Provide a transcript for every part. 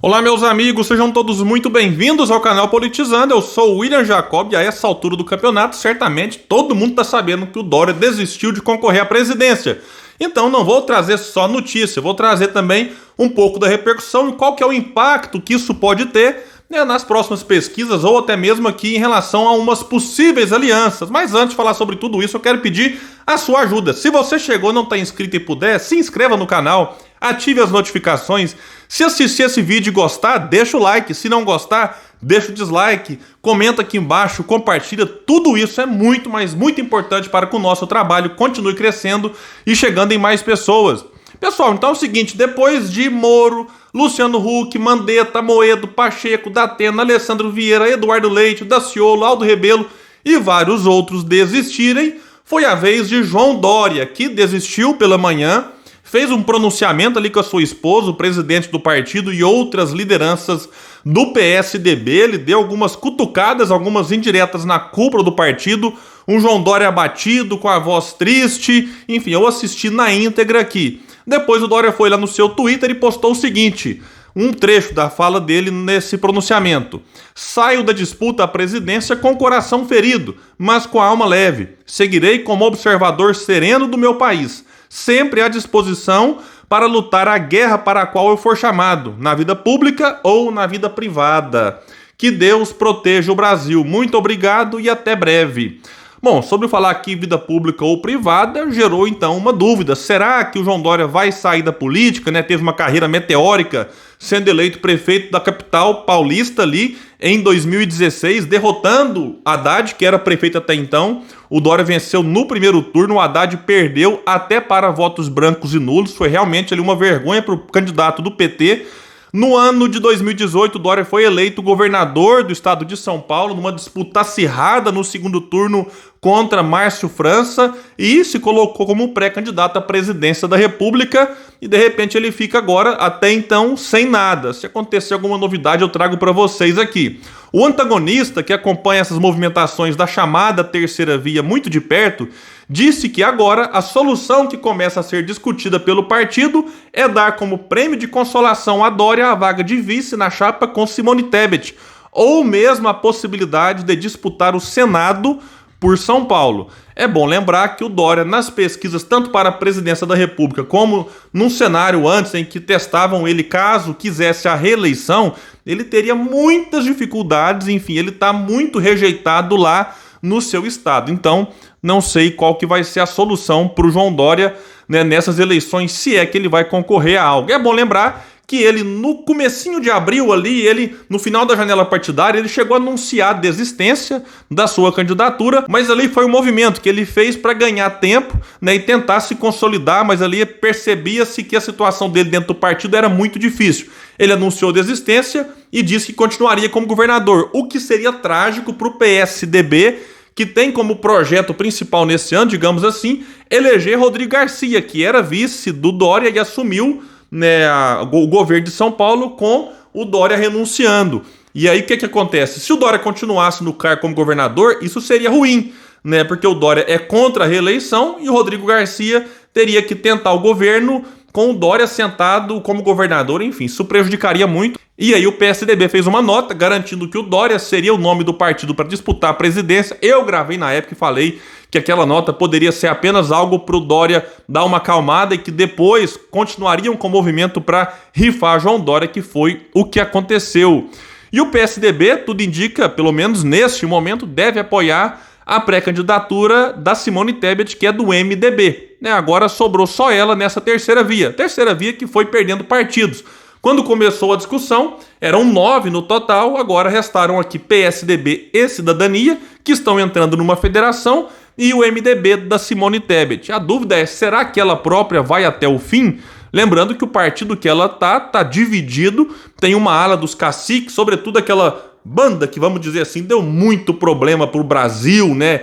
Olá, meus amigos, sejam todos muito bem-vindos ao canal Politizando. Eu sou o William Jacob e a essa altura do campeonato, certamente todo mundo está sabendo que o Dória desistiu de concorrer à presidência. Então não vou trazer só notícia, vou trazer também um pouco da repercussão e qual que é o impacto que isso pode ter, né, nas próximas pesquisas ou até mesmo aqui em relação a umas possíveis alianças. Mas antes de falar sobre tudo isso, eu quero pedir a sua ajuda. Se você chegou e não está inscrito e puder, se inscreva no canal, ative as notificações. Se assistir esse vídeo e gostar, deixa o like. Se não gostar, deixa o dislike. Comenta aqui embaixo, compartilha. Tudo isso é muito, mas muito importante para que o nosso trabalho continue crescendo e chegando em mais pessoas. Pessoal, então é o seguinte, depois de Moro, Luciano Huck, Mandetta, Moedo, Pacheco, Datena, Alessandro Vieira, Eduardo Leite, Daciolo, Aldo Rebelo e vários outros desistirem, foi a vez de João Dória, que desistiu pela manhã, fez um pronunciamento ali com a sua esposa, o presidente do partido e outras lideranças do PSDB. Ele deu algumas cutucadas, algumas indiretas na cúpula do partido. Um João Dória abatido, com a voz triste. Enfim, eu assisti na íntegra aqui. Depois o Dória foi lá no seu Twitter e postou o seguinte, um trecho da fala dele nesse pronunciamento. Saio da disputa à presidência com o coração ferido, mas com a alma leve. Seguirei como observador sereno do meu país, sempre à disposição para lutar a guerra para a qual eu for chamado, na vida pública ou na vida privada. Que Deus proteja o Brasil. Muito obrigado e até breve. Bom, sobre falar aqui vida pública ou privada, gerou então uma dúvida. Será que o João Dória vai sair da política, né? Teve uma carreira meteórica, sendo eleito prefeito da capital paulista ali em 2016, derrotando Haddad, que era prefeito até então. O Dória venceu no primeiro turno, o Haddad perdeu até para votos brancos e nulos. Foi realmente ali uma vergonha para o candidato do PT. No ano de 2018, Dória foi eleito governador do estado de São Paulo, numa disputa acirrada no segundo turno contra Márcio França, e se colocou como pré-candidato à presidência da República, e de repente ele fica agora, até então, sem nada. Se acontecer alguma novidade, eu trago para vocês aqui. O antagonista, que acompanha essas movimentações da chamada terceira via muito de perto, disse que agora a solução que começa a ser discutida pelo partido é dar como prêmio de consolação a Dória a vaga de vice na chapa com Simone Tebet, ou mesmo a possibilidade de disputar o Senado por São Paulo. É bom lembrar que o Dória, nas pesquisas, tanto para a presidência da República, como num cenário antes em que testavam ele caso quisesse a reeleição, ele teria muitas dificuldades, enfim, ele está muito rejeitado lá no seu estado. Então, não sei qual que vai ser a solução para o João Dória, né, nessas eleições, se é que ele vai concorrer a algo. É bom lembrar que ele, no comecinho de abril ali, no final da janela partidária, ele chegou a anunciar a desistência da sua candidatura, mas ali foi um movimento que ele fez para ganhar tempo, né, e tentar se consolidar, mas ali percebia-se que a situação dele dentro do partido era muito difícil. Ele anunciou desistência e disse que continuaria como governador, o que seria trágico para o PSDB, que tem como projeto principal nesse ano, digamos assim, eleger Rodrigo Garcia, que era vice do Dória e assumiu, né, o governo de São Paulo com o Dória renunciando. E aí o que acontece? Se o Dória continuasse no cargo como governador, isso seria ruim, né? Porque o Dória é contra a reeleição e o Rodrigo Garcia teria que tentar o governo com o Dória sentado como governador, enfim, isso prejudicaria muito. E aí o PSDB fez uma nota garantindo que o Dória seria o nome do partido para disputar a presidência. Eu gravei na época e falei que aquela nota poderia ser apenas algo para o Dória dar uma acalmada e que depois continuariam com o movimento para rifar João Dória, que foi o que aconteceu. E o PSDB, tudo indica, pelo menos neste momento, deve apoiar a pré-candidatura da Simone Tebet, que é do MDB. Né? Agora sobrou só ela nessa terceira via. Terceira via que foi perdendo partidos. Quando começou a discussão, eram 9 no total, agora restaram aqui PSDB e Cidadania, que estão entrando numa federação, e o MDB da Simone Tebet. A dúvida é, será que ela própria vai até o fim? Lembrando que o partido que ela tá dividido, tem uma ala dos caciques, sobretudo aquela banda que, vamos dizer assim, deu muito problema pro Brasil, né?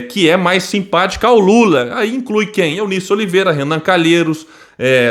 Que é mais simpática ao Lula. Aí inclui quem? Eunice Oliveira, Renan Calheiros,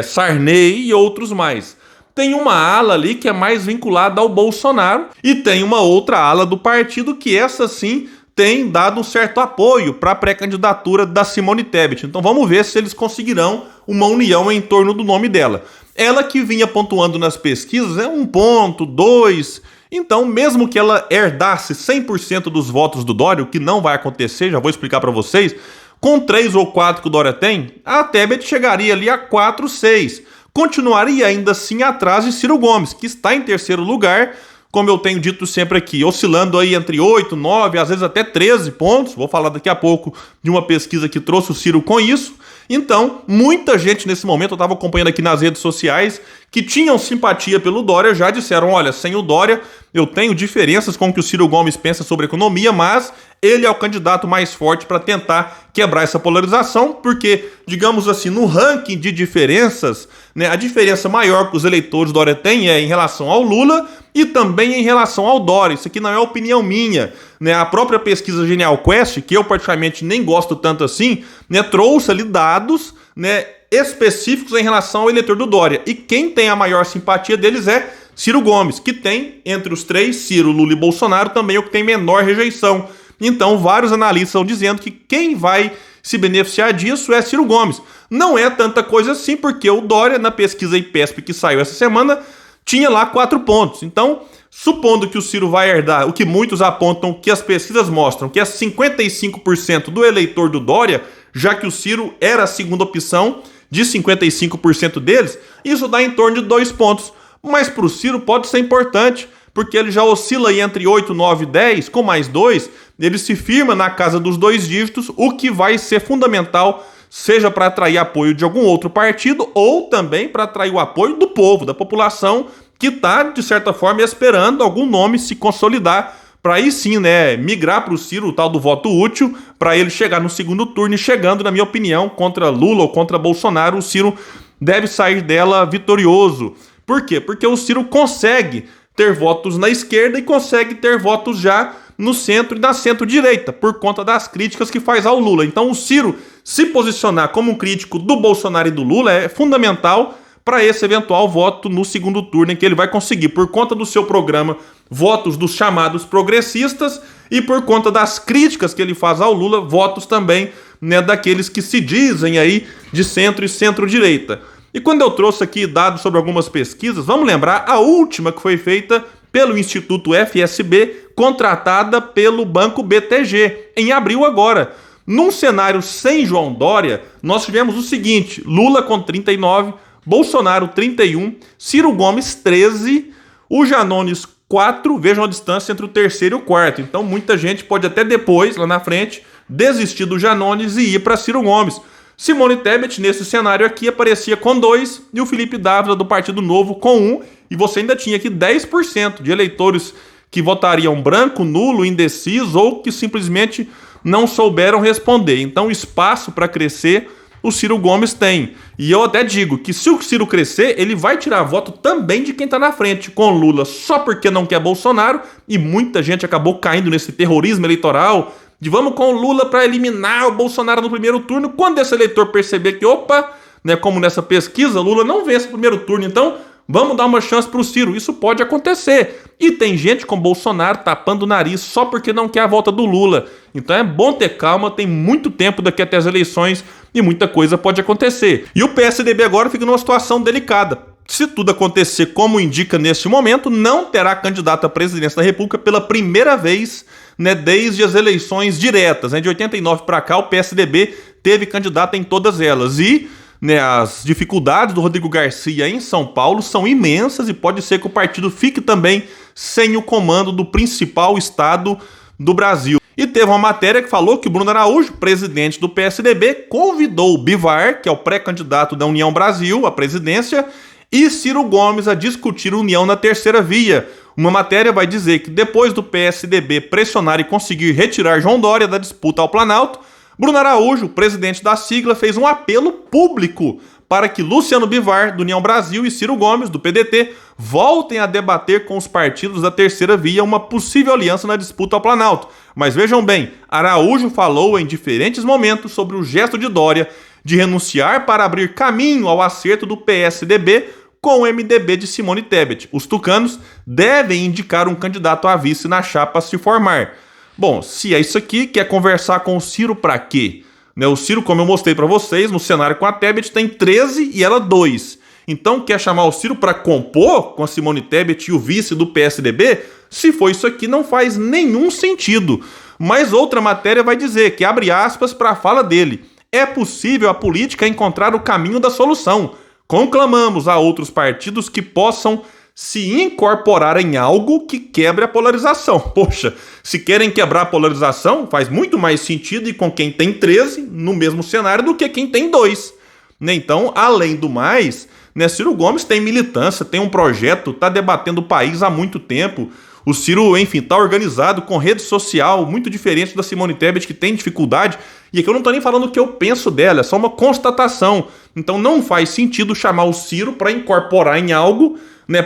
Sarney e outros mais. Tem uma ala ali que é mais vinculada ao Bolsonaro e tem uma outra ala do partido que essa sim tem dado um certo apoio para a pré-candidatura da Simone Tebet. Então vamos ver se eles conseguirão uma união em torno do nome dela. ela que vinha pontuando nas pesquisas é 1 ponto, 2. Então, mesmo que ela herdasse 100% dos votos do Dória, o que não vai acontecer, já vou explicar para vocês, com 3 ou 4 que o Dória tem, a Tebet chegaria ali a 4, 6. Continuaria ainda assim atrás de Ciro Gomes, que está em terceiro lugar, como eu tenho dito sempre aqui, oscilando aí entre 8, 9, às vezes até 13 pontos. Vou falar daqui a pouco de uma pesquisa que trouxe o Ciro com isso. Então, muita gente nesse momento, eu estava acompanhando aqui nas redes sociais, que tinham simpatia pelo Dória, já disseram, olha, sem o Dória eu tenho diferenças com o que o Ciro Gomes pensa sobre economia, mas ele é o candidato mais forte para tentar quebrar essa polarização, porque, digamos assim, no ranking de diferenças, né, a diferença maior que os eleitores do Dória têm é em relação ao Lula e também em relação ao Dória. Isso aqui não é opinião minha, né? A própria pesquisa Genial Quest, que eu particularmente nem gosto tanto assim, né, trouxe ali dados, né, específicos em relação ao eleitor do Dória. E quem tem a maior simpatia deles é Ciro Gomes, que tem, entre os três, Ciro, Lula e Bolsonaro, também o que tem menor rejeição. Então, vários analistas estão dizendo que quem vai se beneficiar disso é Ciro Gomes. Não é tanta coisa assim, porque o Dória, na pesquisa IPESP que saiu essa semana, tinha lá 4 pontos. Então, supondo que o Ciro vai herdar, o que muitos apontam que as pesquisas mostram, que é 55% do eleitor do Dória, já que o Ciro era a segunda opção de 55% deles, isso dá em torno de 2 pontos. Mas para o Ciro pode ser importante, porque ele já oscila aí entre 8, 9 e 10, com mais 2, ele se firma na casa dos 2 dígitos, o que vai ser fundamental, seja para atrair apoio de algum outro partido, ou também para atrair o apoio do povo, da população, que está, de certa forma, esperando algum nome se consolidar, para aí sim, né, migrar para o Ciro, o tal do voto útil, para ele chegar no segundo turno e chegando, na minha opinião, contra Lula ou contra Bolsonaro, o Ciro deve sair dela vitorioso. Por quê? Porque o Ciro consegue ter votos na esquerda e consegue ter votos já no centro e na centro-direita, por conta das críticas que faz ao Lula. Então o Ciro se posicionar como um crítico do Bolsonaro e do Lula é fundamental para esse eventual voto no segundo turno, em que ele vai conseguir, por conta do seu programa, votos dos chamados progressistas e por conta das críticas que ele faz ao Lula, votos também, né, daqueles que se dizem aí de centro e centro-direita. E quando eu trouxe aqui dados sobre algumas pesquisas, vamos lembrar a última que foi feita pelo Instituto FSB, contratada pelo Banco BTG, em abril agora. Num cenário sem João Dória, nós tivemos o seguinte: Lula com 39, Bolsonaro 31, Ciro Gomes 13, o Janones 4, vejam a distância entre o terceiro e o quarto. Então muita gente pode até depois, lá na frente, desistir do Janones e ir para Ciro Gomes. Simone Tebet, nesse cenário aqui, aparecia com 2 e o Felipe Dávila, do Partido Novo, com 1. E você ainda tinha aqui 10% de eleitores que votariam branco, nulo, indeciso ou que simplesmente não souberam responder. Então, espaço para crescer o Ciro Gomes tem. E eu até digo que se o Ciro crescer, ele vai tirar voto também de quem está na frente, com Lula só porque não quer Bolsonaro, e muita gente acabou caindo nesse terrorismo eleitoral de vamos com o Lula para eliminar o Bolsonaro no primeiro turno. Quando esse eleitor perceber que, opa, né, como nessa pesquisa, Lula não vence no primeiro turno, então vamos dar uma chance para o Ciro. Isso pode acontecer. E tem gente com Bolsonaro tapando o nariz só porque não quer a volta do Lula. Então é bom ter calma, tem muito tempo daqui até as eleições e muita coisa pode acontecer. E o PSDB agora fica numa situação delicada. Se tudo acontecer como indica neste momento, não terá candidato à presidência da República pela primeira vez, né, desde as eleições diretas. Né, de 89 para cá, o PSDB teve candidato em todas elas. E, né, as dificuldades do Rodrigo Garcia em São Paulo são imensas e pode ser que o partido fique também sem o comando do principal estado do Brasil. E teve uma matéria que falou que o Bruno Araújo, presidente do PSDB, convidou o Bivar, que é o pré-candidato da União Brasil à presidência, e Ciro Gomes a discutir união na terceira via. Uma matéria vai dizer que depois do PSDB pressionar e conseguir retirar João Dória da disputa ao Planalto, Bruno Araújo, presidente da sigla, fez um apelo público para que Luciano Bivar, do União Brasil, e Ciro Gomes, do PDT, voltem a debater com os partidos da terceira via uma possível aliança na disputa ao Planalto. Mas vejam bem, Araújo falou em diferentes momentos sobre o gesto de Dória de renunciar para abrir caminho ao acerto do PSDB com o MDB de Simone Tebet. Os tucanos devem indicar um candidato a vice na chapa a se formar. Bom, se é isso aqui, quer conversar com o Ciro para quê? Né, o Ciro, como eu mostrei para vocês, no cenário com a Tebet tem 13 e ela 2. Então quer chamar o Ciro para compor com a Simone Tebet e o vice do PSDB? Se for isso aqui, não faz nenhum sentido. Mas outra matéria vai dizer que, abre aspas para a fala dele, é possível a política encontrar o caminho da solução. Conclamamos a outros partidos que possam se incorporar em algo que quebre a polarização. Poxa, se querem quebrar a polarização, faz muito mais sentido ir com quem tem 13 no mesmo cenário do que quem tem 2. Então, além do mais, Ciro Gomes tem militância, tem um projeto, está debatendo o país há muito tempo. O Ciro, enfim, está organizado com rede social, muito diferente da Simone Tebet, que tem dificuldade. E aqui eu não estou nem falando o que eu penso dela, é só uma constatação. Então não faz sentido chamar o Ciro para incorporar em algo,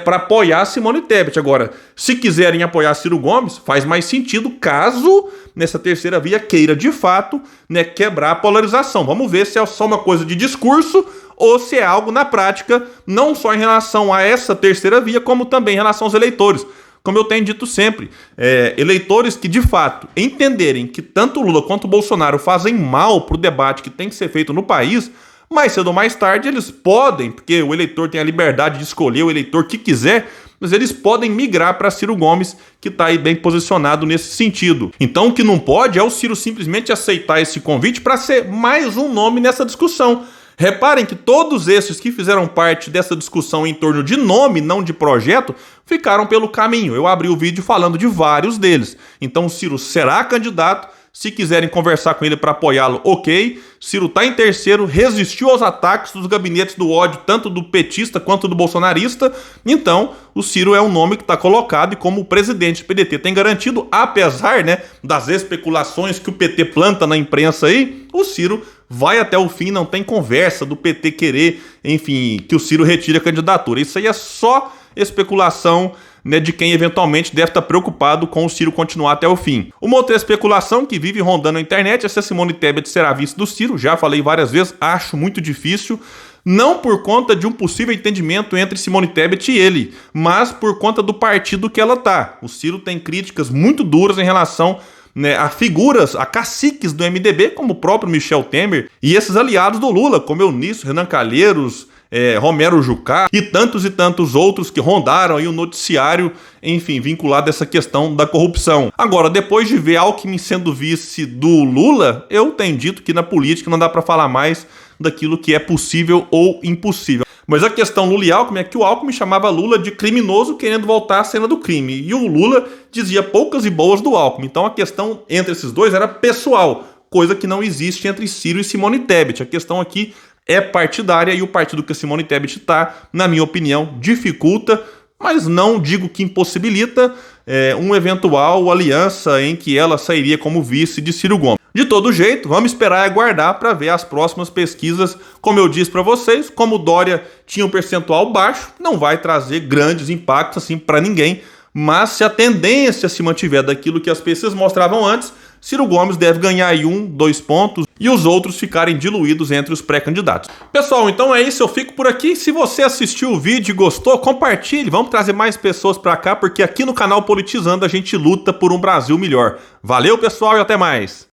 para apoiar a Simone Tebet. Agora, se quiserem apoiar Ciro Gomes, faz mais sentido caso nessa terceira via queira de fato quebrar a polarização. Vamos ver se é só uma coisa de discurso ou se é algo na prática, não só em relação a essa terceira via, como também em relação aos eleitores. Como eu tenho dito sempre, eleitores que de fato entenderem que tanto Lula quanto o Bolsonaro fazem mal para o debate que tem que ser feito no país, mais cedo ou mais tarde eles podem, porque o eleitor tem a liberdade de escolher o eleitor que quiser, mas eles podem migrar para Ciro Gomes, que está aí bem posicionado nesse sentido. Então o que não pode é o Ciro simplesmente aceitar esse convite para ser mais um nome nessa discussão. Reparem que todos esses que fizeram parte dessa discussão em torno de nome, não de projeto, ficaram pelo caminho. Eu abri o vídeo falando de vários deles. Então o Ciro será candidato. Se quiserem conversar com ele para apoiá-lo, ok. Ciro está em terceiro, resistiu aos ataques dos gabinetes do ódio, tanto do petista quanto do bolsonarista. Então, o Ciro é um nome que está colocado e como o presidente do PDT tem garantido, apesar das especulações que o PT planta na imprensa aí, o Ciro vai até o fim, não tem conversa do PT querer, enfim, que o Ciro retire a candidatura. Isso aí é só especulação de quem eventualmente deve estar preocupado com o Ciro continuar até o fim. Uma outra especulação que vive rondando a internet é se a Simone Tebet será vice do Ciro. Já falei várias vezes, acho muito difícil. Não por conta de um possível entendimento entre Simone Tebet e ele, mas por conta do partido que ela tá. O Ciro tem críticas muito duras em relação a figuras, a caciques do MDB, como o próprio Michel Temer, e esses aliados do Lula, como Eunício, Renan Calheiros, Romero Jucá e tantos outros que rondaram aí o noticiário, enfim, vinculado a essa questão da corrupção. Agora, depois de ver Alckmin sendo vice do Lula, eu tenho dito que na política não dá para falar mais daquilo que é possível ou impossível. Mas a questão Lula e Alckmin é que o Alckmin chamava Lula de criminoso querendo voltar à cena do crime. E o Lula dizia poucas e boas do Alckmin. Então a questão entre esses dois era pessoal, coisa que não existe entre Ciro e Simone Tebet. A questão aqui é partidária e o partido que a Simone Tebet está, na minha opinião, dificulta, mas não digo que impossibilita uma eventual aliança em que ela sairia como vice de Ciro Gomes. De todo jeito, vamos esperar e aguardar para ver as próximas pesquisas. Como eu disse para vocês, como o Dória tinha um percentual baixo, não vai trazer grandes impactos assim para ninguém, mas se a tendência se mantiver daquilo que as pesquisas mostravam antes, Ciro Gomes deve ganhar aí 1, 2 pontos e os outros ficarem diluídos entre os pré-candidatos. Pessoal, então é isso, eu fico por aqui. Se você assistiu o vídeo e gostou, compartilhe, vamos trazer mais pessoas para cá, porque aqui no canal Politizando a gente luta por um Brasil melhor. Valeu, pessoal, e até mais!